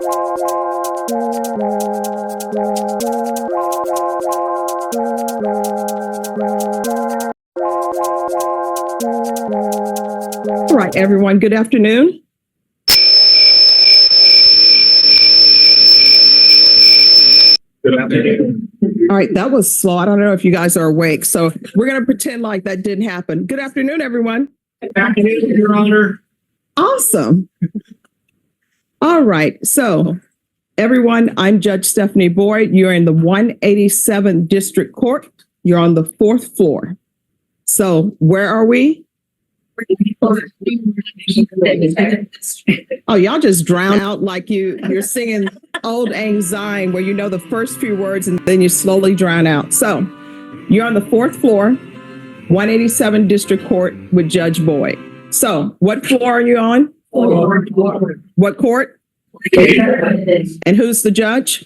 All right, everyone, good afternoon. Good afternoon. All right, that was slow. I don't know if you guys are awake, so we're going to pretend like that didn't happen. Good afternoon, everyone. Good afternoon, Your Honor. Awesome. All right, so everyone, I'm Judge Stephanie Boyd. You're in the 187th District Court. You're on the 4th floor. So where are we? Oh, y'all just drown out like you're singing Old Lang Syne, where you know the first few words and then you slowly drown out. So you're on the 4th floor, 187 District Court with Judge Boyd. So what floor are you on? What court? And who's the judge?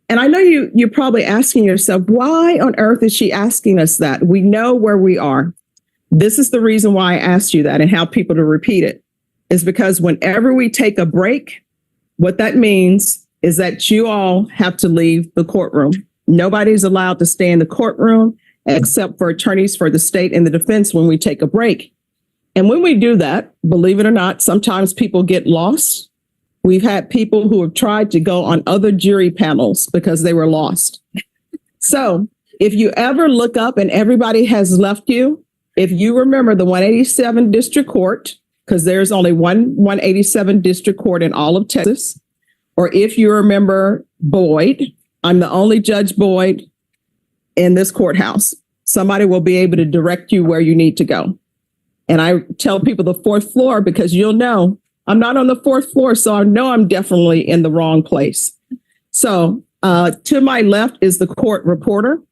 And I know you're probably asking yourself, why on earth is she asking us that? We know where we are. This is the reason why I asked you that and how people to repeat it is because whenever we take a break, what that means is that you all have to leave the courtroom. Nobody's allowed to stay in the courtroom except for attorneys for the state and the defense when we take a break. And when we do that, believe it or not, sometimes people get lost. We've had people who have tried to go on other jury panels because they were lost. So if you ever look up and everybody has left you, if you remember the 187 District Court, because there's only one 187 District Court in all of Texas, or if you remember Boyd, I'm the only Judge Boyd in this courthouse. Somebody will be able to direct you where you need to go. And I tell people the 4th floor because you'll know I'm not on the 4th floor, so I know I'm definitely in the wrong place. So to my left is the court reporter.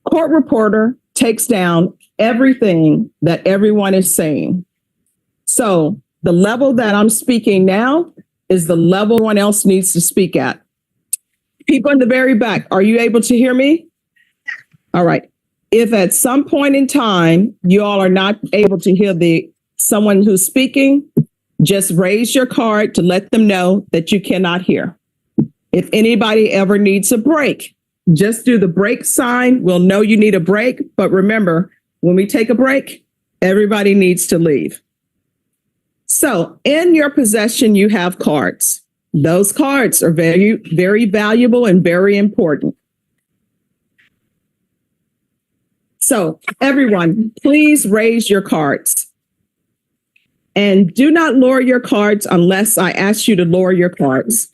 Court reporter takes down everything that everyone is saying. So the level that I'm speaking now is the level one else needs to speak at. People in the very back, are you able to hear me? All right. If at some point in time you all are not able to hear someone who's speaking, just raise your card to let them know that you cannot hear. If anybody ever needs a break, just do the break sign. We'll know you need a break. But remember, when we take a break, everybody needs to leave. So in your possession, you have cards. Those cards are very, very valuable and very important. So everyone, please raise your cards. And do not lower your cards unless I ask you to lower your cards.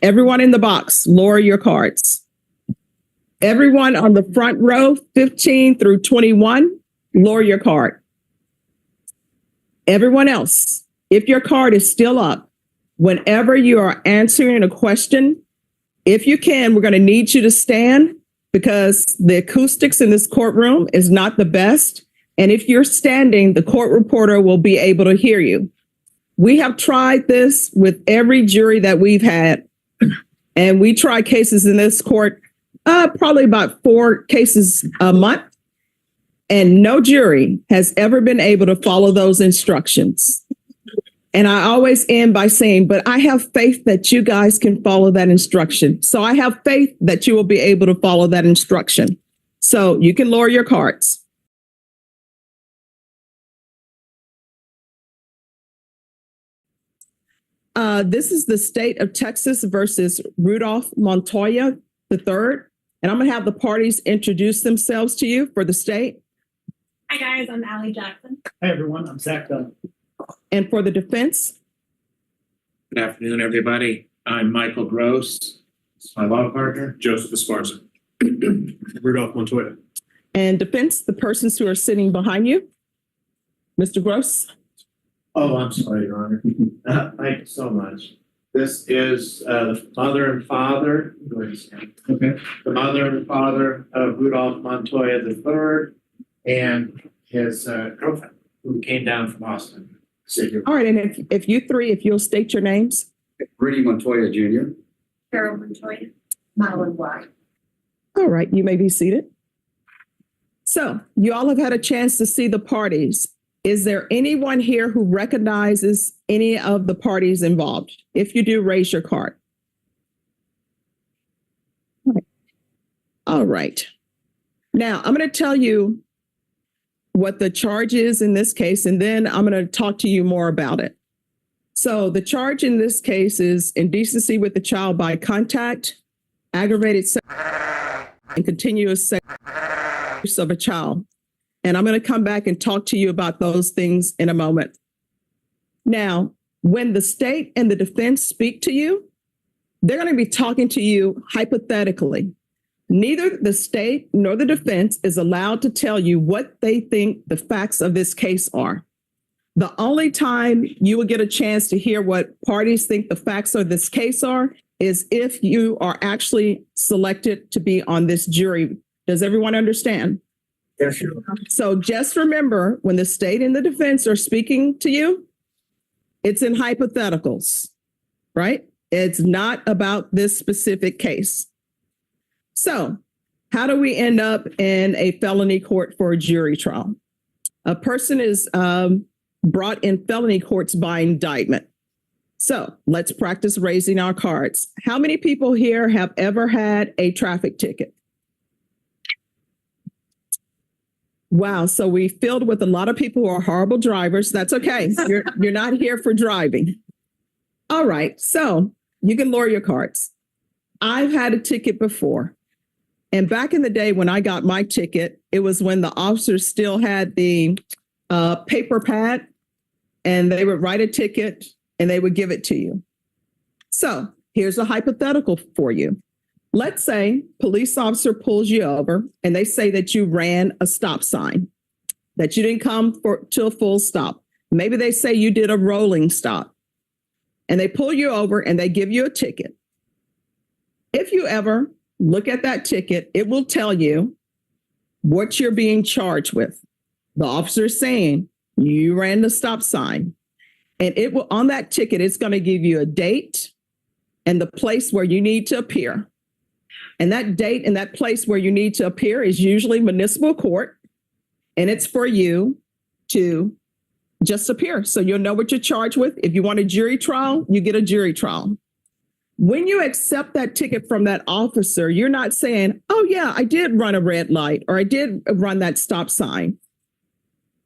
Everyone in the box, lower your cards. Everyone on the front row, 15 through 21, lower your card. Everyone else, if your card is still up, whenever you are answering a question, if you can, we're going to need you to stand because the acoustics in this courtroom is not the best. And if you're standing, the court reporter will be able to hear you. We have tried this with every jury that we've had. And we try cases in this court, probably about 4 cases a month. And no jury has ever been able to follow those instructions. And I always end by saying, but I have faith that you guys can follow that instruction. So I have faith that you will be able to follow that instruction. So you can lower your cards. This is the state of Texas versus Rudolph Montoya III. And I'm going to have the parties introduce themselves to you for the state. Hi, guys. I'm Allie Jackson. Hi, everyone. I'm Zach Dunn. And for the defense. Good afternoon, everybody. I'm Michael Gross. This is my law partner, Joseph Esparza. Rudolph Montoya. And defense, the persons who are sitting behind you. Mr. Gross. Oh, I'm sorry, Your Honor. Thank you so much. This is the mother and father. Okay. The mother and father of Rudolph Montoya III and his girlfriend who came down from Austin. All right, and if you three, if you'll state your names. Rudy Montoya Jr. Carol Montoya. Madeline White. All right, you may be seated. So you all have had a chance to see the parties. Is there anyone here who recognizes any of the parties involved? If you do, raise your card. All right. Now, I'm going to tell you what the charge is in this case, and then I'm going to talk to you more about it. So the charge in this case is indecency with the child by contact, aggravated and continuous use of a child. And I'm going to come back and talk to you about those things in a moment. Now, when the state and the defense speak to you, they're going to be talking to you hypothetically. Neither the state nor the defense is allowed to tell you what they think the facts of this case are. The only time you will get a chance to hear what parties think the facts of this case are is if you are actually selected to be on this jury. Does everyone understand? Yes, sure. So just remember, when the state and the defense are speaking to you, it's in hypotheticals, right? It's not about this specific case. So how do we end up in a felony court for a jury trial? A person is brought in felony courts by indictment. So let's practice raising our cards. How many people here have ever had a traffic ticket? Wow, so we filled with a lot of people who are horrible drivers. That's okay. You're not here for driving. All right, so you can lower your cards. I've had a ticket before. And back in the day when I got my ticket, it was when the officers still had the paper pad and they would write a ticket and they would give it to you. So here's a hypothetical for you. Let's say police officer pulls you over and they say that you ran a stop sign, that you didn't come to a full stop. Maybe they say you did a rolling stop and they pull you over and they give you a ticket. If you ever look at that ticket, it will tell you what you're being charged with. The officer is saying you ran the stop sign, and it will, on that ticket, it's going to give you a date and the place where you need to appear. And that date and that place where you need to appear is usually municipal court, and it's for you to just appear. So you'll know what you're charged with. If you want a jury trial, you get a jury trial. When you accept that ticket from that officer, you're not saying, oh, yeah, I did run a red light or I did run that stop sign.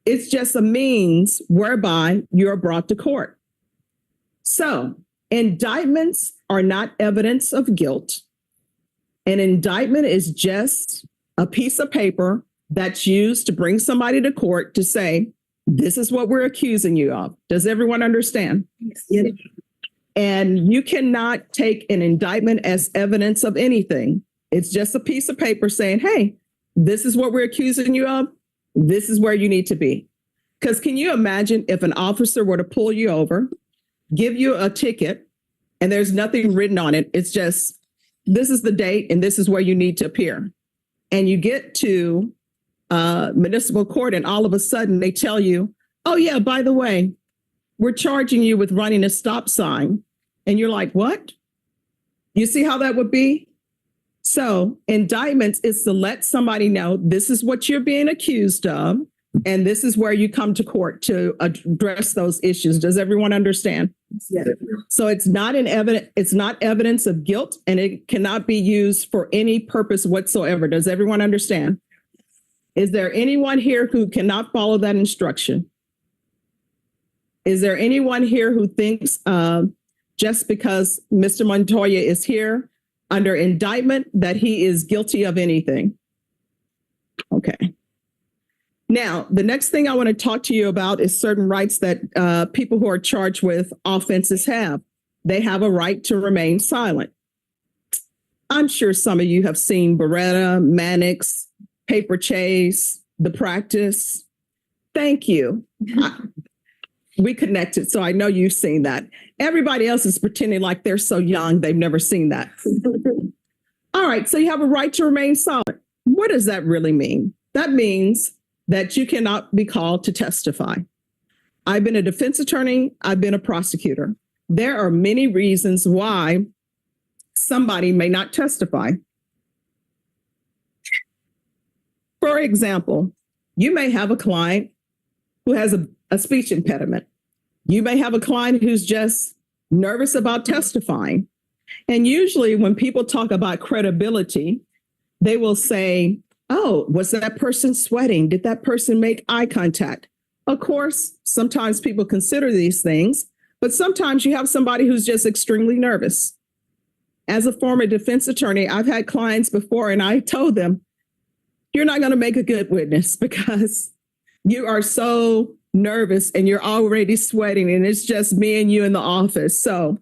It's just a means whereby you're brought to court. So indictments are not evidence of guilt. An indictment is just a piece of paper that's used to bring somebody to court to say, this is what we're accusing you of. Does everyone understand? Yes. And you cannot take an indictment as evidence of anything. It's just a piece of paper saying, hey, this is what we're accusing you of. This is where you need to be. Because can you imagine if an officer were to pull you over, give you a ticket, and there's nothing written on it. It's just, this is the date and this is where you need to appear. And you get to municipal court and all of a sudden they tell you, oh yeah, by the way, we're charging you with running a stop sign. And you're like, what? You see how that would be? So indictments is to let somebody know this is what you're being accused of, and this is where you come to court to address those issues. Does everyone understand? Yes. So it's not evidence of guilt, and it cannot be used for any purpose whatsoever. Does everyone understand? Is there anyone here who cannot follow that instruction? Is there anyone here who thinks just because Mr. Montoya is here under indictment that he is guilty of anything? Okay. Now, the next thing I want to talk to you about is certain rights that people who are charged with offenses have. They have a right to remain silent. I'm sure some of you have seen Beretta, Mannix, Paper Chase, The Practice. Thank you. We connected, so I know you've seen that. Everybody else is pretending like they're so young, they've never seen that. All right, so you have a right to remain silent. What does that really mean? That means that you cannot be called to testify. I've been a defense attorney, I've been a prosecutor. There are many reasons why somebody may not testify. For example, you may have a client who has a speech impediment. You may have a client who's just nervous about testifying. And usually when people talk about credibility, they will say, oh, was that person sweating? Did that person make eye contact? Of course, sometimes people consider these things, but sometimes you have somebody who's just extremely nervous. As a former defense attorney, I've had clients before and I told them, you're not going to make a good witness because you are so nervous and you're already sweating and it's just me and you in the office. So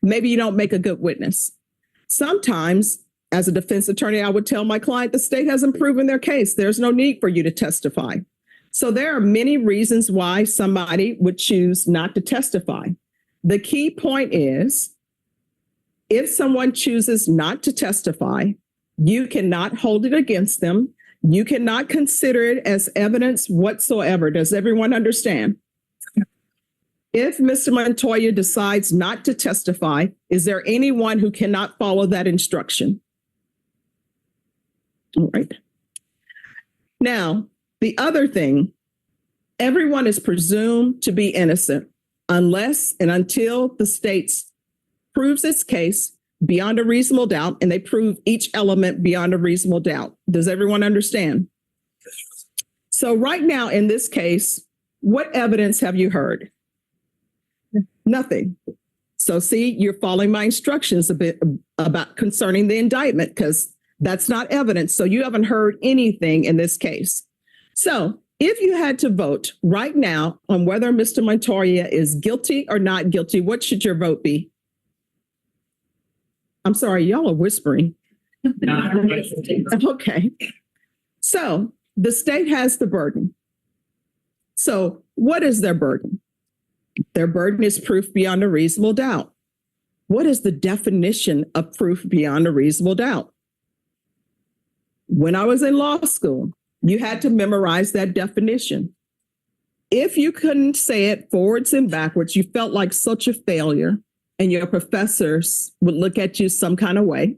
maybe you don't make a good witness. Sometimes as a defense attorney, I would tell my client the state hasn't proven their case. There's no need for you to testify. So there are many reasons why somebody would choose not to testify. The key point is, if someone chooses not to testify, you cannot hold it against them. You cannot consider it as evidence whatsoever. Does everyone understand? If Mr. Montoya decides not to testify, is there anyone who cannot follow that instruction? All right. Now, the other thing, everyone is presumed to be innocent unless and until the state proves its case beyond a reasonable doubt, and they prove each element beyond a reasonable doubt. Does everyone understand? So right now in this case, what evidence have you heard? Nothing. So see, you're following my instructions a bit about concerning the indictment because that's not evidence. So you haven't heard anything in this case. So if you had to vote right now on whether Mr. Montoya is guilty or not guilty, what should your vote be? I'm sorry, y'all are whispering. Okay. So the state has the burden. So what is their burden? Their burden is proof beyond a reasonable doubt. What is the definition of proof beyond a reasonable doubt? When I was in law school, you had to memorize that definition. If you couldn't say it forwards and backwards, you felt like such a failure and your professors would look at you some kind of way.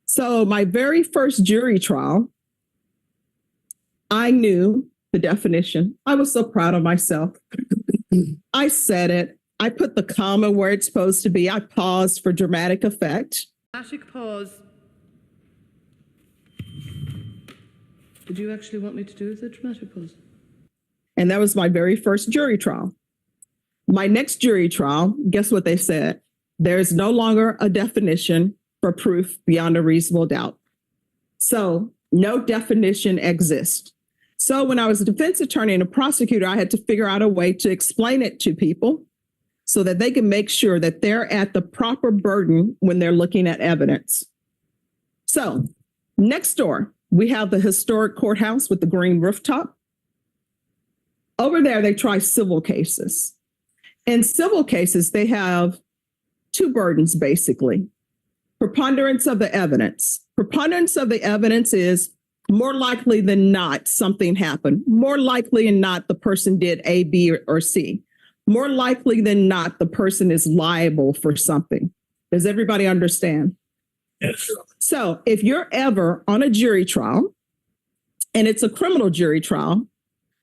So my very first jury trial, I knew the definition. I was so proud of myself. I said it. I put the comma where it's supposed to be. I paused for dramatic effect. Dramatic pause. Did you actually want me to do the dramatic pause? And that was my very first jury trial. My next jury trial, guess what they said? There is no longer a definition for proof beyond a reasonable doubt. So no definition exists. So when I was a defense attorney and a prosecutor, I had to figure out a way to explain it to people so that they can make sure that they're at the proper burden when they're looking at evidence. So next door, we have the historic courthouse with the green rooftop. Over there, they try civil cases. In civil cases, they have two burdens, basically. Preponderance of the evidence. Preponderance of the evidence is more likely than not something happened. More likely than not the person did A, B, or C. More likely than not the person is liable for something. Does everybody understand? Yes. So if you're ever on a jury trial, and it's a criminal jury trial,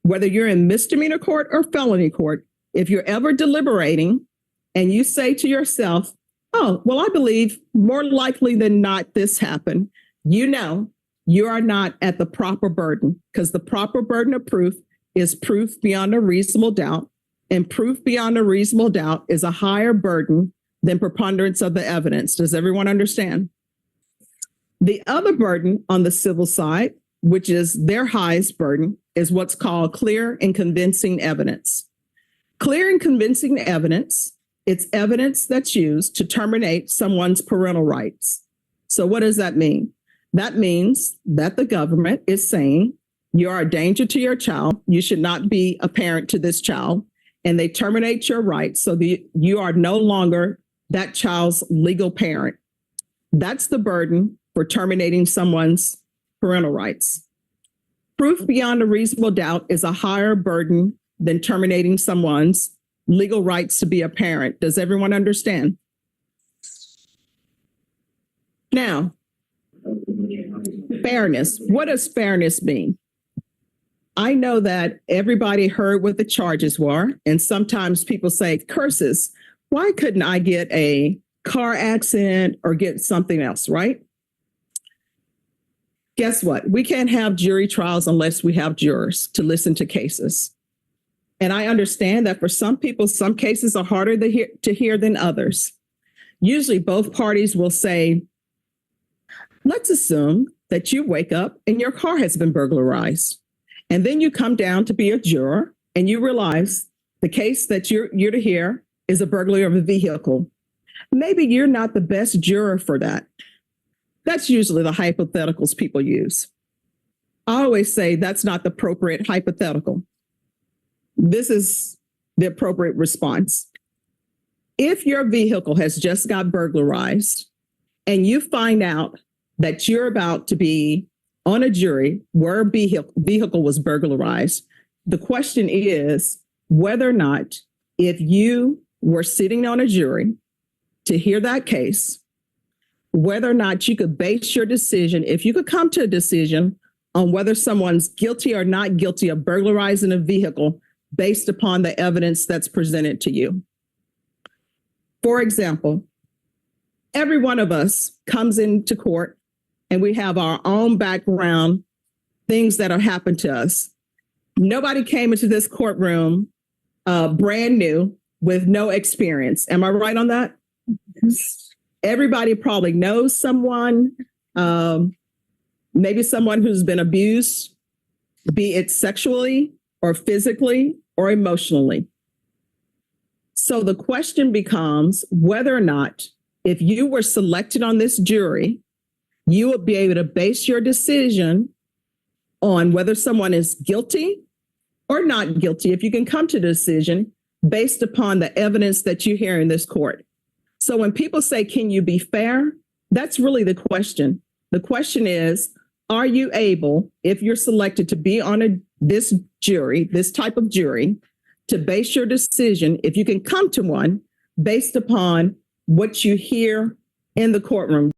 whether you're in misdemeanor court or felony court, if you're ever deliberating and you say to yourself, oh, well, I believe more likely than not this happened, you know you are not at the proper burden because the proper burden of proof is proof beyond a reasonable doubt. And proof beyond a reasonable doubt is a higher burden than preponderance of the evidence. Does everyone understand? The other burden on the civil side, which is their highest burden, is what's called clear and convincing evidence. Clear and convincing evidence, it's evidence that's used to terminate someone's parental rights. So what does that mean? That means that the government is saying you are a danger to your child. You should not be a parent to this child. And they terminate your rights so that you are no longer that child's legal parent. That's the burden for terminating someone's parental rights. Proof beyond a reasonable doubt is a higher burden than terminating someone's legal rights to be a parent. Does everyone understand? Now, fairness. What does fairness mean? I know that everybody heard what the charges were, and sometimes people say, curses, why couldn't I get a car accident or get something else, right? Guess what? We can't have jury trials unless we have jurors to listen to cases. And I understand that for some people, some cases are harder to hear than others. Usually both parties will say, let's assume that you wake up and your car has been burglarized. And then you come down to be a juror and you realize the case that you're to hear is a burglary of a vehicle. Maybe you're not the best juror for that. That's usually the hypotheticals people use. I always say that's not the appropriate hypothetical. This is the appropriate response. If your vehicle has just got burglarized and you find out that you're about to be on a jury where a vehicle was burglarized, the question is whether or not, if you were sitting on a jury to hear that case, whether or not you could base your decision, if you could come to a decision on whether someone's guilty or not guilty of burglarizing a vehicle based upon the evidence that's presented to you. For example, every one of us comes into court and we have our own background, things that have happened to us. Nobody came into this courtroom brand new with no experience. Am I right on that? Everybody probably knows someone, maybe someone who's been abused, be it sexually or physically or emotionally. So the question becomes whether or not, if you were selected on this jury, you would be able to base your decision on whether someone is guilty or not guilty, if you can come to the decision based upon the evidence that you hear in this court. So when people say, can you be fair? That's really the question. The question is, are you able, if you're selected to be on this jury, this type of jury, to base your decision, if you can come to one based upon what you hear in the courtroom?